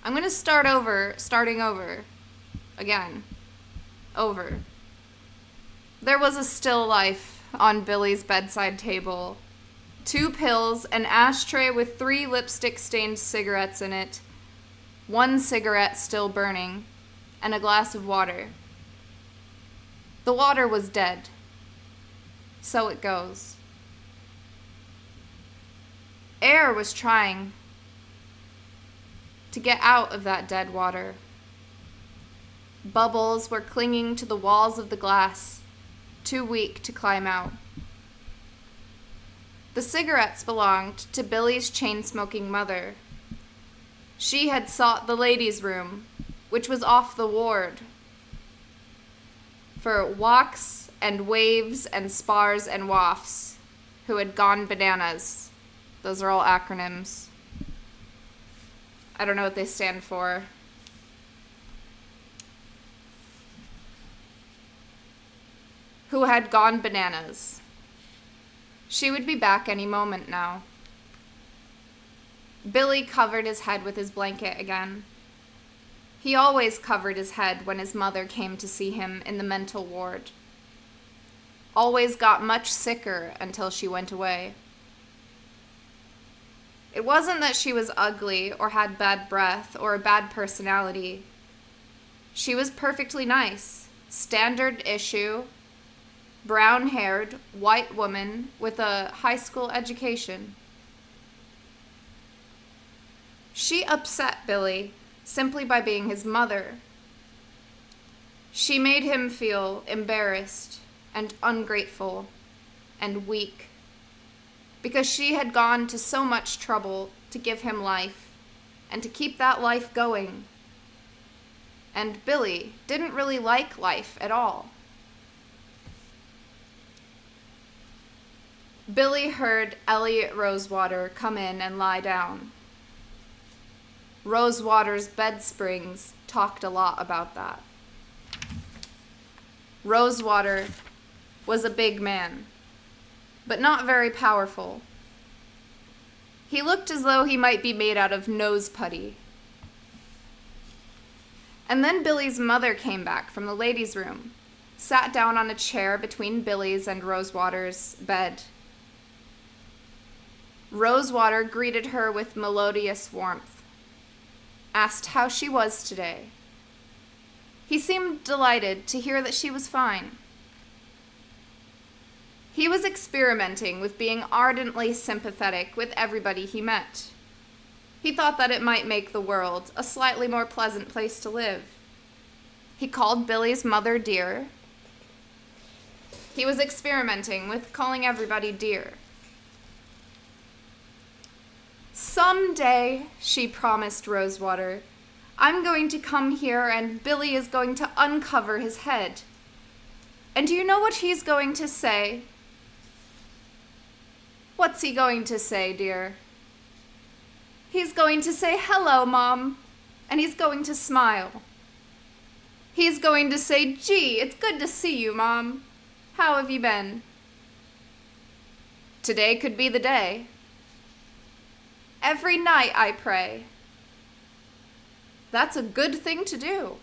I'm going to starting over, again, over. There was a still life on Billy's bedside table. 2 pills, an ashtray with 3 lipstick-stained cigarettes in it, 1 cigarette still burning, and a glass of water. The water was dead. So it goes. Air was trying to get out of that dead water. Bubbles were clinging to the walls of the glass, too weak to climb out. The cigarettes belonged to Billy's chain-smoking mother. She had sought the ladies' room, which was off the ward, for walks and waves and spars and wafts, who had gone bananas. Those are all acronyms. I don't know what they stand for. Who had gone bananas. She would be back any moment now. Billy covered his head with his blanket again. He always covered his head when his mother came to see him in the mental ward. Always got much sicker until she went away. It wasn't that she was ugly or had bad breath or a bad personality. She was perfectly nice, standard issue, brown-haired, white woman with a high school education. She upset Billy simply by being his mother. She made him feel embarrassed and ungrateful and weak because she had gone to so much trouble to give him life and to keep that life going. And Billy didn't really like life at all. Billy heard Elliot Rosewater come in and lie down. Rosewater's bed springs talked a lot about that. Rosewater was a big man, but not very powerful. He looked as though he might be made out of nose putty. And then Billy's mother came back from the ladies' room, sat down on a chair between Billy's and Rosewater's bed. Rosewater greeted her with melodious warmth, asked how she was today. He seemed delighted to hear that she was fine. He was experimenting with being ardently sympathetic with everybody he met. He thought that it might make the world a slightly more pleasant place to live. He called Billy's mother dear. He was experimenting with calling everybody dear. Someday, she promised Rosewater, I'm going to come here and Billy is going to uncover his head. And do you know what he's going to say? What's he going to say, dear? He's going to say, hello, Mom, and he's going to smile. He's going to say, gee, it's good to see you, Mom. How have you been? Today could be the day. Every night I pray. That's a good thing to do.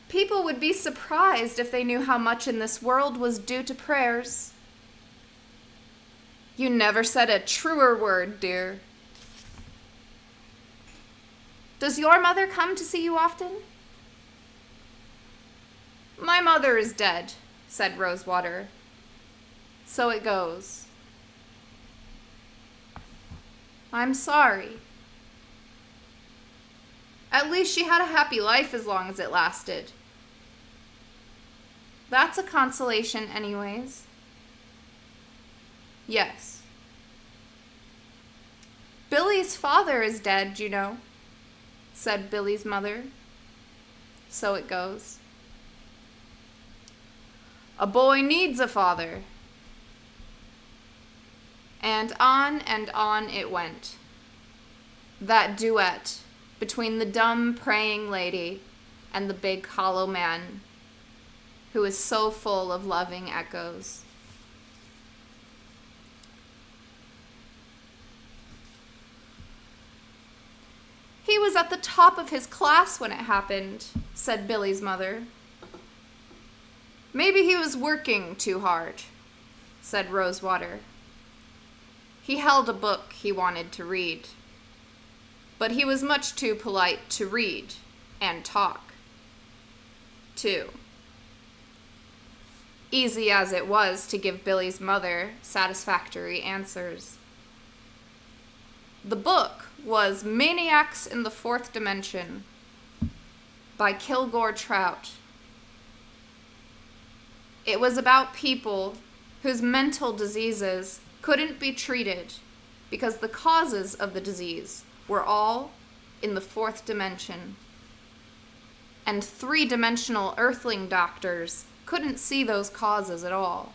People would be surprised if they knew how much in this world was due to prayers. You never said a truer word, dear. Does your mother come to see you often? My mother is dead, said Rosewater. So it goes. I'm sorry. At least she had a happy life as long as it lasted. That's a consolation anyways. Yes. Billy's father is dead, you know, said Billy's mother. So it goes. A boy needs a father. And on it went. That duet between the dumb praying lady and the big hollow man, who is so full of loving echoes. was at the top of his class when it happened, said Billy's mother. Maybe he was working too hard, said Rosewater. He held a book he wanted to read, but he was much too polite to read and talk, too. Easy as it was to give Billy's mother satisfactory answers. The book was Maniacs in the Fourth Dimension by Kilgore Trout. It was about people whose mental diseases couldn't be treated because the causes of the disease were all in the fourth dimension. And three-dimensional earthling doctors couldn't see those causes at all,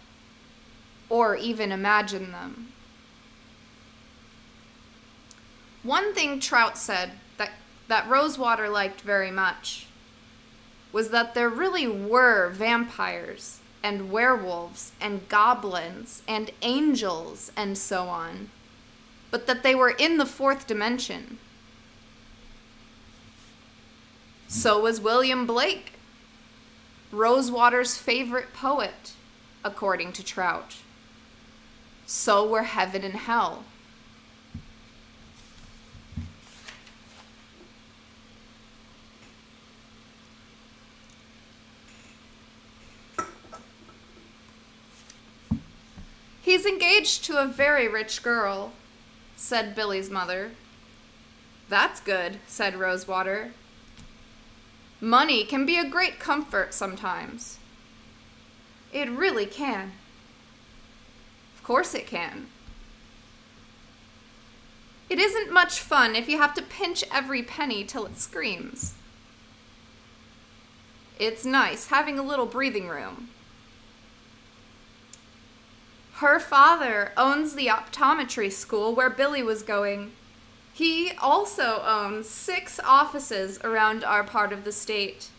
or even imagine them. One thing Trout said that Rosewater liked very much was that there really were vampires and werewolves and goblins and angels and so on, but that they were in the fourth dimension. So was William Blake, Rosewater's favorite poet, according to Trout. So were heaven and hell. He's engaged to a very rich girl, said Billy's mother. That's good, said Rosewater. Money can be a great comfort sometimes. It really can. Of course it can. It isn't much fun if you have to pinch every penny till it screams. It's nice having a little breathing room. Her father owns the optometry school where Billy was going. He also owns 6 offices around our part of the state.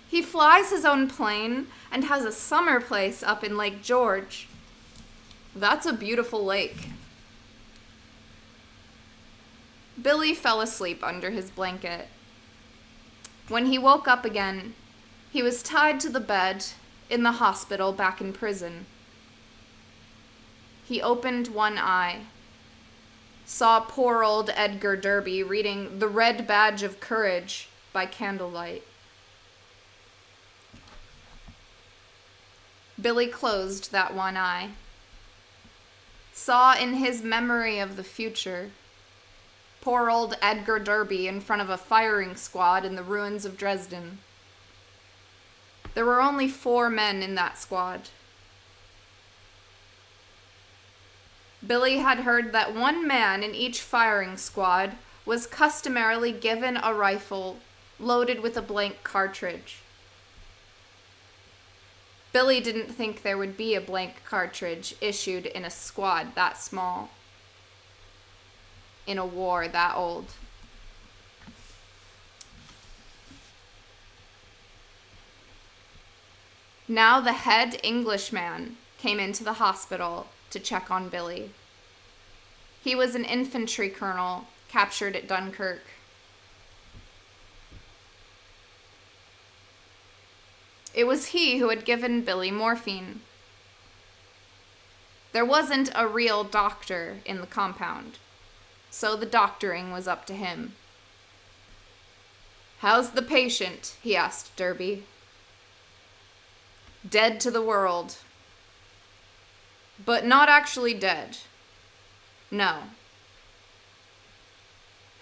He flies his own plane and has a summer place up in Lake George. That's a beautiful lake. Billy fell asleep under his blanket. When he woke up again, he was tied to the bed in the hospital back in prison. He opened one eye, saw poor old Edgar Derby reading The Red Badge of Courage by candlelight. Billy closed that one eye, saw in his memory of the future poor old Edgar Derby in front of a firing squad in the ruins of Dresden. There were only 4 men in that squad. Billy had heard that 1 man in each firing squad was customarily given a rifle loaded with a blank cartridge. Billy didn't think there would be a blank cartridge issued in a squad that small, in a war that old. Now the head Englishman came into the hospital to check on Billy. He was an infantry colonel captured at Dunkirk. It was he who had given Billy morphine. There wasn't a real doctor in the compound, so the doctoring was up to him. "How's the patient?" he asked Derby. "Dead to the world. But not actually dead. No."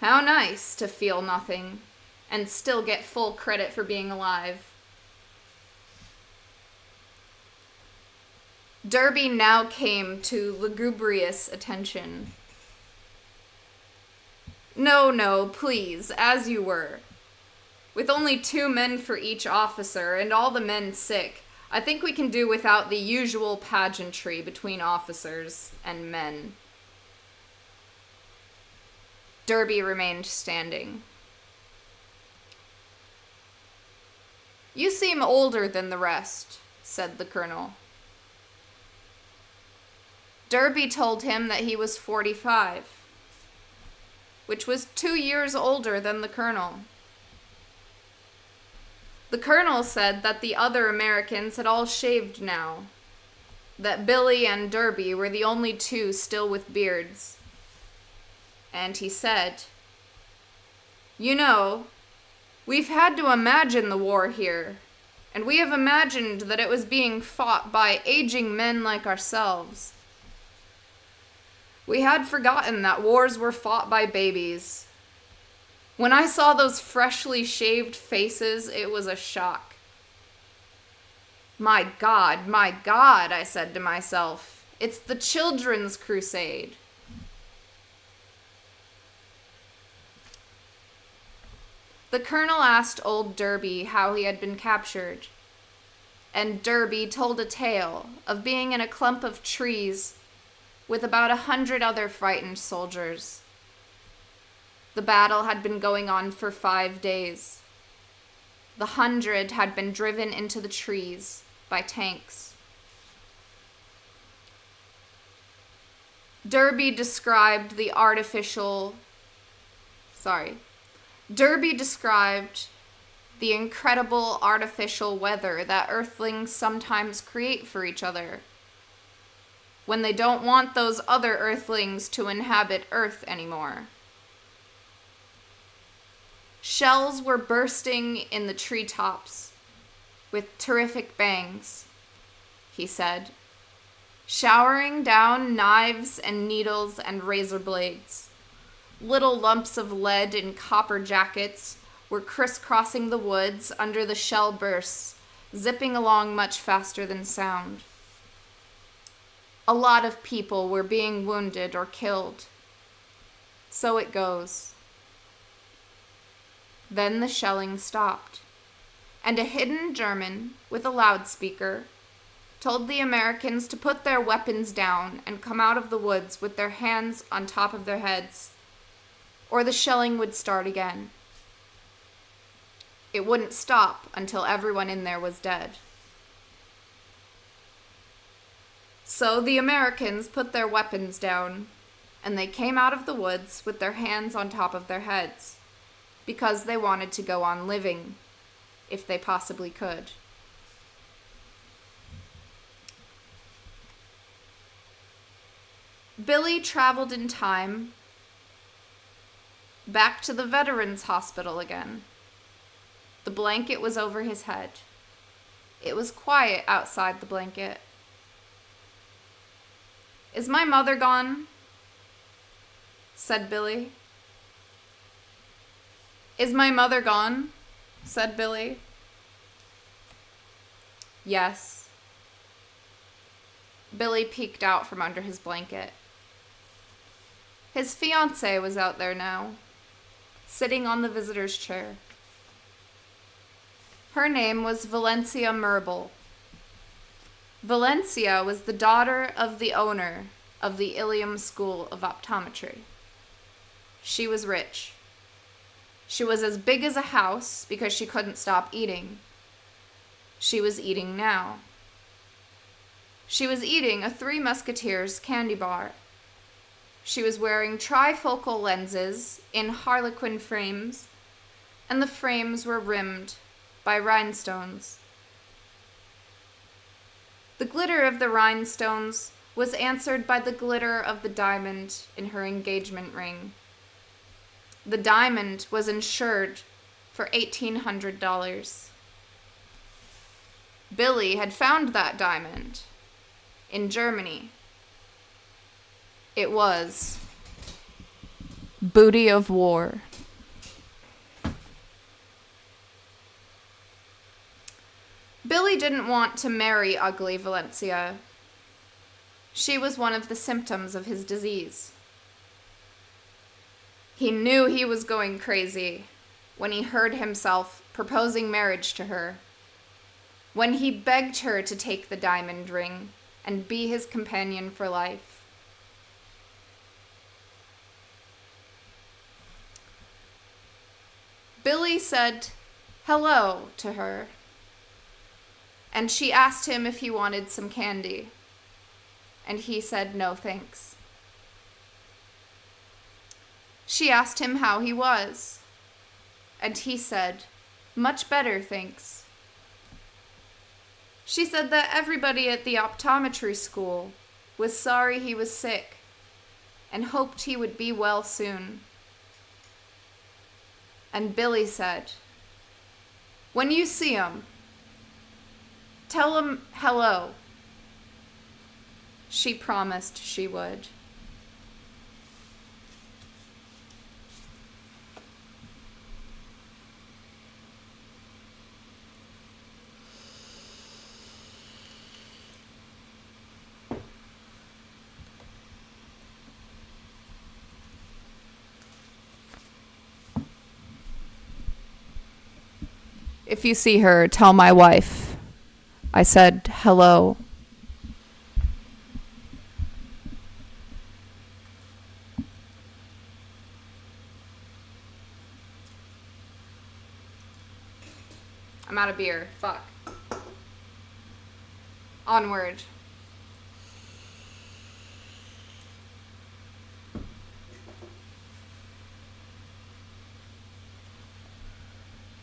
How nice to feel nothing and still get full credit for being alive. Derby now came to lugubrious attention. No, please, as you were. With only 2 men for each officer and all the men sick, I think we can do without the usual pageantry between officers and men. Derby remained standing. "You seem older than the rest," said the colonel. Derby told him that he was 45. which was 2 years older than the colonel. The colonel said that the other Americans had all shaved now, that Billy and Derby were the only two still with beards. And he said, "You know, we've had to imagine the war here, and we have imagined that it was being fought by aging men like ourselves. We had forgotten that wars were fought by babies. When I saw those freshly shaved faces, it was a shock. My God, I said to myself, it's the children's crusade." The colonel asked old Derby how he had been captured, and Derby told a tale of being in a clump of trees with about 100 other frightened soldiers. The battle had been going on for 5 days. The 100 had been driven into the trees by tanks. Derby described the incredible artificial weather that Earthlings sometimes create for each other when they don't want those other Earthlings to inhabit Earth anymore. Shells were bursting in the treetops with terrific bangs, he said, showering down knives and needles and razor blades. Little lumps of lead in copper jackets were crisscrossing the woods under the shell bursts, zipping along much faster than sound. A lot of people were being wounded or killed. So it goes. Then the shelling stopped, and a hidden German with a loudspeaker told the Americans to put their weapons down and come out of the woods with their hands on top of their heads, or the shelling would start again. It wouldn't stop until everyone in there was dead. So the Americans put their weapons down, and they came out of the woods with their hands on top of their heads, because they wanted to go on living, if they possibly could. Billy traveled in time back to the Veterans Hospital again. The blanket was over his head. It was quiet outside the blanket. "Is my mother gone?" said Billy. "Is my mother gone?" said Billy. "Yes." Billy peeked out from under his blanket. His fiancée was out there now, sitting on the visitor's chair. Her name was Valencia Merble. Valencia was the daughter of the owner of the Ilium School of Optometry. She was rich. She was as big as a house because she couldn't stop eating. She was eating now. She was eating a Three Musketeers candy bar. She was wearing trifocal lenses in harlequin frames, and the frames were rimmed by rhinestones. The glitter of the rhinestones was answered by the glitter of the diamond in her engagement ring. The diamond was insured for $1,800. Billy had found that diamond in Germany. It was booty of war. Billy didn't want to marry ugly Valencia. She was one of the symptoms of his disease. He knew he was going crazy when he heard himself proposing marriage to her, when he begged her to take the diamond ring and be his companion for life. Billy said hello to her, and she asked him if he wanted some candy, and he said no thanks. She asked him how he was, and he said, "Much better, thanks." She said that everybody at the optometry school was sorry he was sick and hoped he would be well soon. And Billy said, "When you see him, tell him hello." She promised she would. If you see her, tell my wife I said hello. I'm out of beer. Fuck. Onward.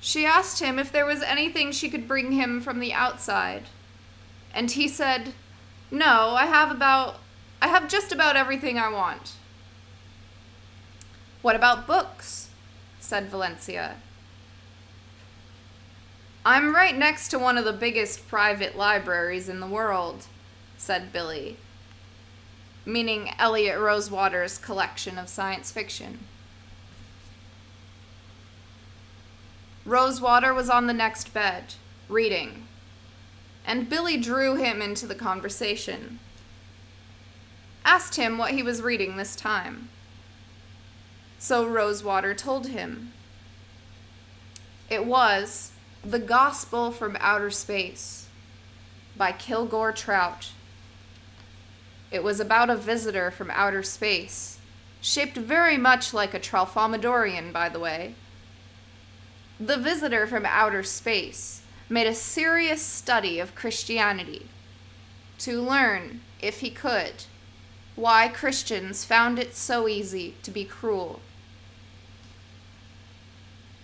She asked him if there was anything she could bring him from the outside, and he said, "No, I have just about everything I want." "What about books?" said Valencia. "I'm right next to one of the biggest private libraries in the world," said Billy, meaning Elliot Rosewater's collection of science fiction. Rosewater was on the next bed, reading, and Billy drew him into the conversation. Asked him what he was reading this time. So Rosewater told him. It was The Gospel from Outer Space by Kilgore Trout. It was about a visitor from outer space, shaped very much like a Tralfamadorian, by the way. The visitor from outer space made a serious study of Christianity to learn, if he could, why Christians found it so easy to be cruel.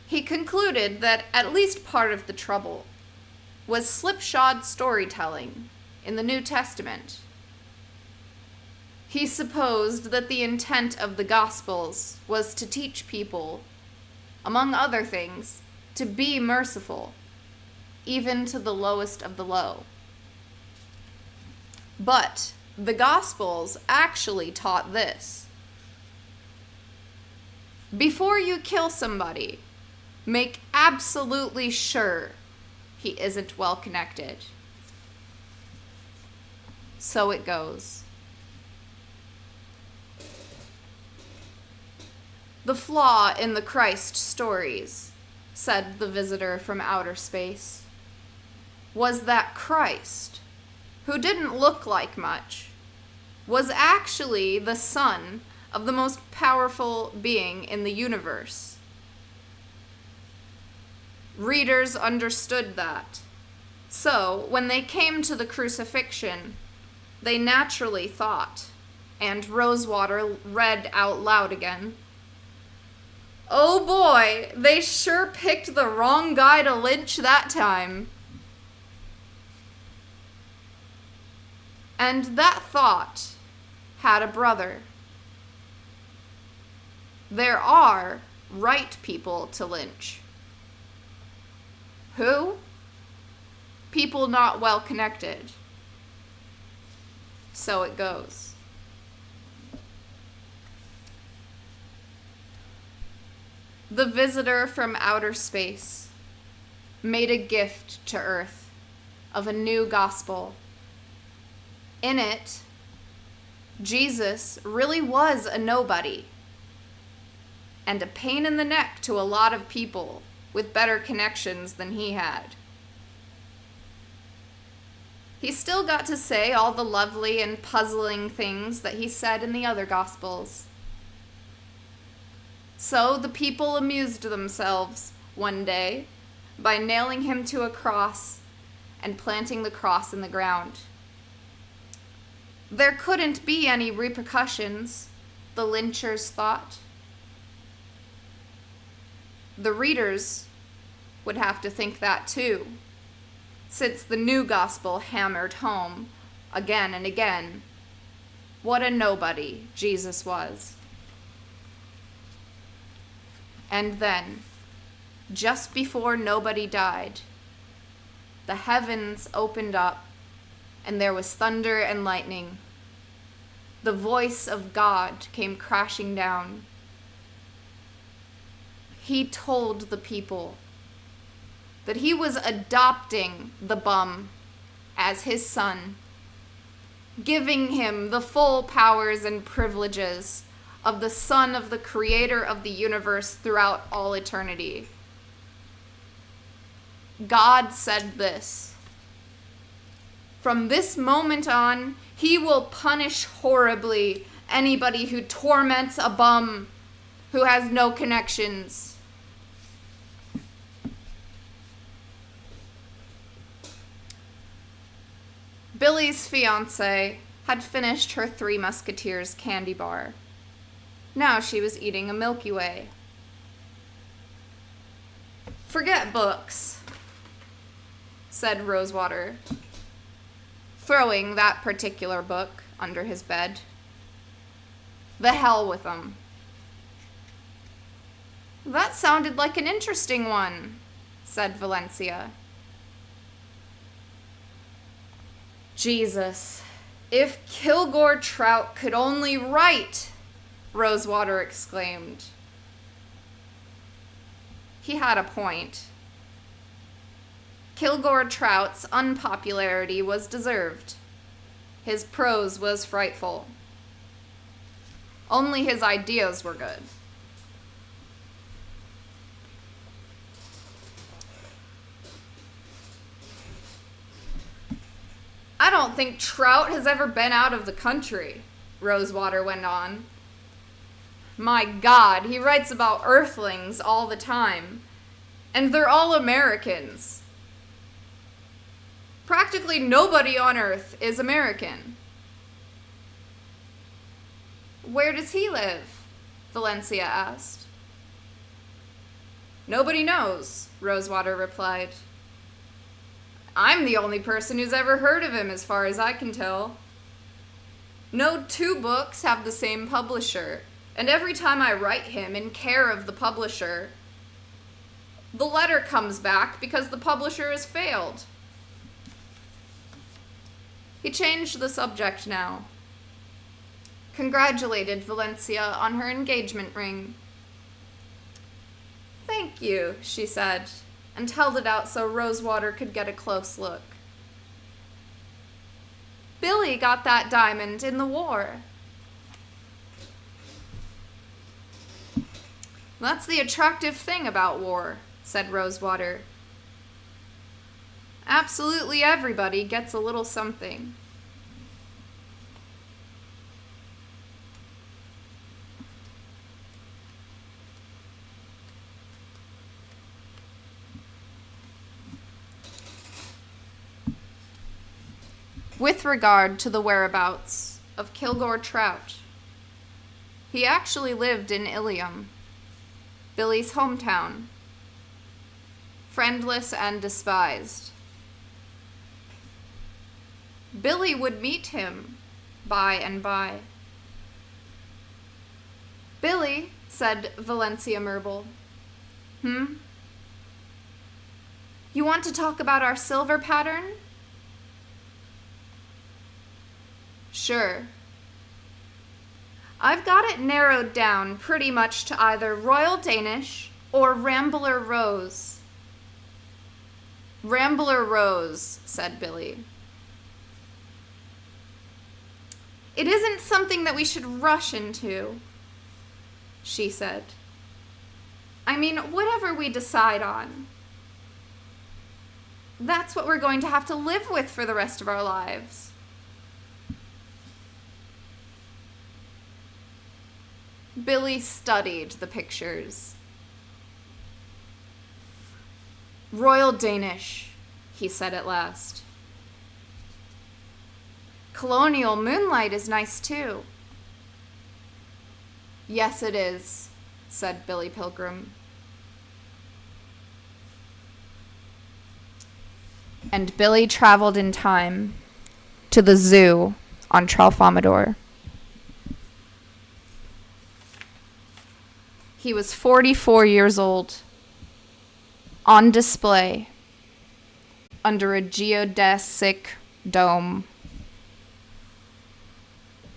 He concluded that at least part of the trouble was slipshod storytelling in the New Testament. He supposed that the intent of the Gospels was to teach people, among other things, to be merciful, even to the lowest of the low. But the Gospels actually taught this: before you kill somebody, make absolutely sure he isn't well connected. So it goes. The flaw in the Christ stories, said the visitor from outer space, was that Christ, who didn't look like much, was actually the son of the most powerful being in the universe. Readers understood that. So, when they came to the crucifixion, they naturally thought, and Rosewater read out loud again, "Oh boy, they sure picked the wrong guy to lynch that time." And that thought had a brother. There are right people to lynch. Who? People not well connected. So it goes. The visitor from outer space made a gift to Earth of a new gospel. In it, Jesus really was a nobody and a pain in the neck to a lot of people with better connections than he had. He still got to say all the lovely and puzzling things that he said in the other Gospels. So the people amused themselves one day by nailing him to a cross and planting the cross in the ground. There couldn't be any repercussions, the lynchers thought. The readers would have to think that too, since the new gospel hammered home, again and again, what a nobody Jesus was. And then, just before nobody died, the heavens opened up, and there was thunder and lightning. The voice of God came crashing down. He told the people that he was adopting the bum as his son, giving him the full powers and privileges of the Son of the Creator of the universe throughout all eternity. God said this: from this moment on, he will punish horribly anybody who torments a bum who has no connections. Billy's fiancée had finished her Three Musketeers candy bar. Now she was eating a Milky Way. "Forget books," said Rosewater, throwing that particular book under his bed. "The hell with them." "That sounded like an interesting one," said Valencia. "Jesus, if Kilgore Trout could only write," Rosewater exclaimed. He had a point. Kilgore Trout's unpopularity was deserved. His prose was frightful. Only his ideas were good. "I don't think Trout has ever been out of the country," Rosewater went on. "My God, he writes about Earthlings all the time, and they're all Americans. Practically nobody on Earth is American." "Where does he live?" Valencia asked. "Nobody knows," Rosewater replied. "I'm the only person who's ever heard of him, as far as I can tell. No two books have the same publisher, and every time I write him in care of the publisher, the letter comes back because the publisher has failed." He changed the subject now, congratulated Valencia on her engagement ring. "Thank you," she said, and held it out so Rosewater could get a close look. "Billy got that diamond in the war." "That's the attractive thing about war," said Rosewater. "Absolutely everybody gets a little something." With regard to the whereabouts of Kilgore Trout, he actually lived in Ilium, Billy's hometown, friendless and despised. Billy would meet him by and by. "Billy," said Valencia Merble. "You want to talk about our silver pattern?" "Sure. I've got it narrowed down pretty much to either Royal Danish or Rambler Rose." "Rambler Rose," said Billy. "It isn't something that we should rush into," she said. "I mean, whatever we decide on, that's what we're going to have to live with for the rest of our lives." Billy studied the pictures. "Royal Danish," he said at last. "Colonial moonlight is nice too." "Yes, it is," said Billy Pilgrim. And Billy traveled in time to the zoo on Tralfamadore. He was 44 years old, on display under a geodesic dome